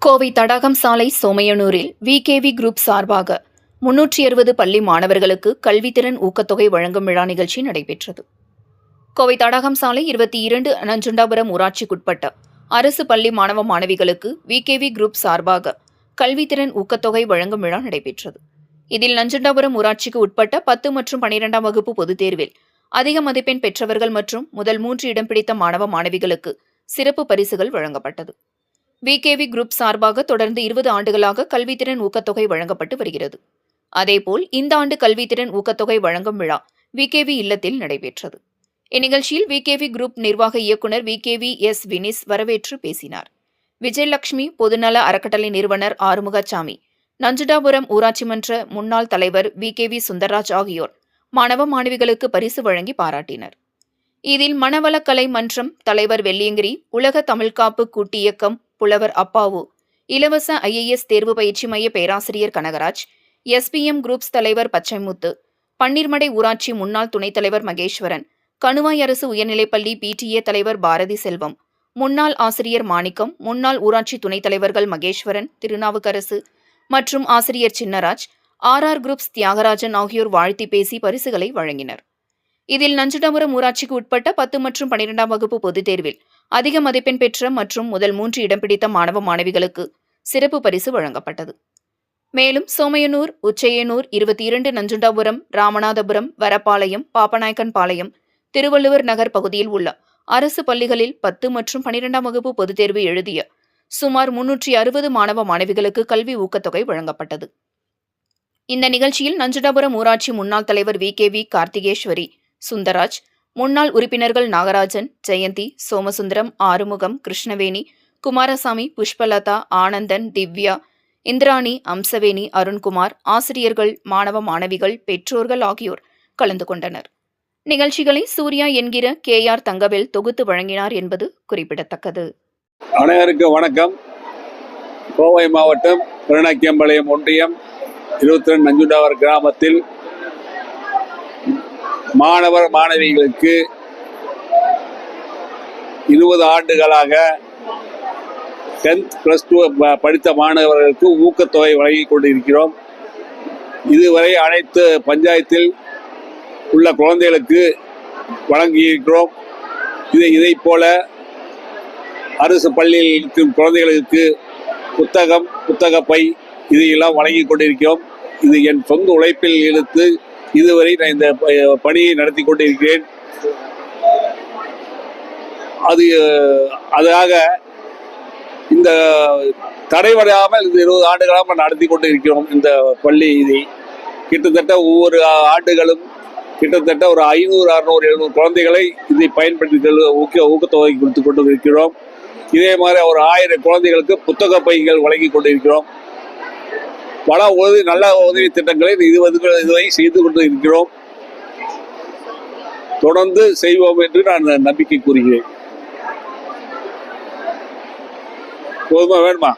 கோவை தடாகம் சாலை சோமையனூரில் VKV group சார்பாக 360 பள்ளி மாணவர்களுக்கு கல்வித்திறன் ஊக்கத்தொகை வழங்கும் விழா நிகழ்ச்சி நடைபெற்றது. கோவை தடாகம் சாலை 22 நஞ்சுண்டாபுரம் ஊராட்சிக்குட்பட்ட அரசு பள்ளி மாணவ மாணவிகளுக்கு விகேவி குரூப் சார்பாக கல்வித்திறன் ஊக்கத்தொகை வழங்கும் விழா நடைபெற்றது. இதில் நஞ்சுண்டாபுரம் ஊராட்சிக்கு உட்பட்ட 10 மற்றும் 12ஆம் வகுப்பு பொதுத் தேர்வில் அதிக மதிப்பெண் பெற்றவர்கள் மற்றும் முதல் 3 இடம் பிடித்த மாணவ மாணவிகளுக்கு சிறப்பு பரிசுகள் வழங்கப்பட்டது. விகேவி குரூப் சார்பாக தொடர்ந்து 20 ஆண்டுகளாக கல்வித்திறன் ஊக்கத்தொகை வழங்கப்பட்டு வருகிறது. அதேபோல் இந்த ஆண்டு கல்வித்திறன் ஊக்கத்தொகை வழங்கும் விழா விகேவி இல்லத்தில் நடைபெற்றது. இந்நிகழ்ச்சியில் விகேவி குரூப் நிர்வாக இயக்குநர் விகேவி எஸ் வினிஸ் வரவேற்று பேசினார். விஜயலட்சுமி பொதுநல அறக்கட்டளை நிறுவனர் ஆறுமுகசாமி, நஞ்சுண்டாபுரம் ஊராட்சி மன்ற முன்னாள் தலைவர் விகேவி சுந்தர்ராஜ் ஆகியோர் மாணவ மாணவிகளுக்கு பரிசு வழங்கி பாராட்டினர். இதில் மனவளக்கலை மன்றம் தலைவர் வெள்ளியங்கிரி, உலக தமிழ்காப்பு கூட்டு இயக்கம் புலவர் அப்பாவு, இலவச IAS தேர்வு பயிற்சி மைய பேராசிரியர் கனகராஜ், SPM குரூப்ஸ் தலைவர் பச்சைமுத்து, பன்னீர்மடை ஊராட்சி முன்னாள் துணைத் தலைவர் மகேஸ்வரன், கணுவாய் அரசு உயர்நிலைப்பள்ளி PTA தலைவர் பாரதி செல்வம், முன்னாள் ஆசிரியர் மாணிக்கம், முன்னாள் ஊராட்சி துணைத் தலைவர்கள் மகேஸ்வரன், திருநாவுக்கரசு மற்றும் ஆசிரியர் சின்னராஜ், RR குரூப்ஸ் தியாகராஜன் ஆகியோர் வாழ்த்தி பேசி பரிசுகளை வழங்கினர். இதில் நஞ்சுண்டாபுரம் ஊராட்சிக்கு உட்பட்ட 10 மற்றும் 12ஆம் வகுப்பு பொதுத் தேர்வில் அதிக மதிப்பெண் பெற்ற மற்றும் முதல் 3 இடம் பிடித்த மாணவ மாணவிகளுக்கு சிறப்பு பரிசு வழங்கப்பட்டது. மேலும் சோமையனூர், உச்சையனூர், 22 நஞ்சுண்டாபுரம், ராமநாதபுரம், வரப்பாளையம், பாப்பநாயக்கன்பாளையம், திருவள்ளுவர் நகர் பகுதியில் உள்ள அரசு பள்ளிகளில் 10 மற்றும் 12ஆம் வகுப்பு பொதுத் தேர்வு எழுதிய சுமார் 360 மாணவ மாணவிகளுக்கு கல்வி ஊக்கத்தொகை வழங்கப்பட்டது. இந்த நிகழ்ச்சியில் நஞ்சுண்டாபுரம் ஊராட்சி முன்னாள் தலைவர் விகேவி கார்த்திகேஸ்வரி, சுந்தராஜ், முன்னாள் உறுப்பினர்கள் நாகராஜன், ஜெயந்தி, சோமசுந்தரம், ஆறுமுகம், கிருஷ்ணவேணி, குமாரசாமி, புஷ்பலதா, ஆனந்தன், திவ்யா, இந்திராணி, அம்சவேணி, அருண்குமார், ஆசிரியர்கள், மாணவ மாணவிகள், பெற்றோர்கள் ஆகியோர் கலந்து கொண்டனர். நிகழ்ச்சிகளை சூர்யா என்கிற KR தங்கவேல் தொகுத்து வழங்கினார் என்பது குறிப்பிடத்தக்கது. அனைவருக்கும் வணக்கம். கோவை மாவட்டம் பெருநாக்கியம்பாளையம் ஒன்றியம் 22 நஞ்சுண்டாபுரம் கிராமத்தில் மாணவர் மாணவிகளுக்கு 20 ஆண்டுகளாக 10th +2 படித்த மாணவர்களுக்கு ஊக்கத்தொகை வழங்கிக் கொண்டிருக்கிறோம். இதுவரை அனைத்து பஞ்சாயத்தில் உள்ள குழந்தைகளுக்கு வழங்கியிருக்கிறோம். இதை போல அரசு பள்ளியில் இருக்கும் குழந்தைகளுக்கு புத்தகப்பை இதையெல்லாம் வழங்கிக் கொண்டிருக்கிறோம். இது என் சொந்த உழைப்பில் எடுத்து இதுவரை நான் இந்த பணியை நடத்தி கொண்டிருக்கிறேன். அதுக்காக இந்த தடைபடாமல் இந்த 20 ஆண்டுகளாக நடத்தி கொண்டு இருக்கிறோம். இந்த பள்ளி இதை கிட்டத்தட்ட ஒவ்வொரு ஆண்டுகளும் கிட்டத்தட்ட ஒரு 500, 600, 700 குழந்தைகளை இதை பயன்படுத்தி ஊக்கத்தொகை கொடுத்து கொண்டு இருக்கிறோம். இதே மாதிரி ஒரு 1000 குழந்தைகளுக்கு புத்தக பைகள் வழங்கி கொண்டிருக்கிறோம். பல நல்ல உதவி திட்டங்களை இதுவரை செய்து கொண்டு இருக்கிறோம். தொடர்ந்து செய்வோம் என்று நான் நம்பிக்கை கூறுகிறேன். போதுமா வேணுமா?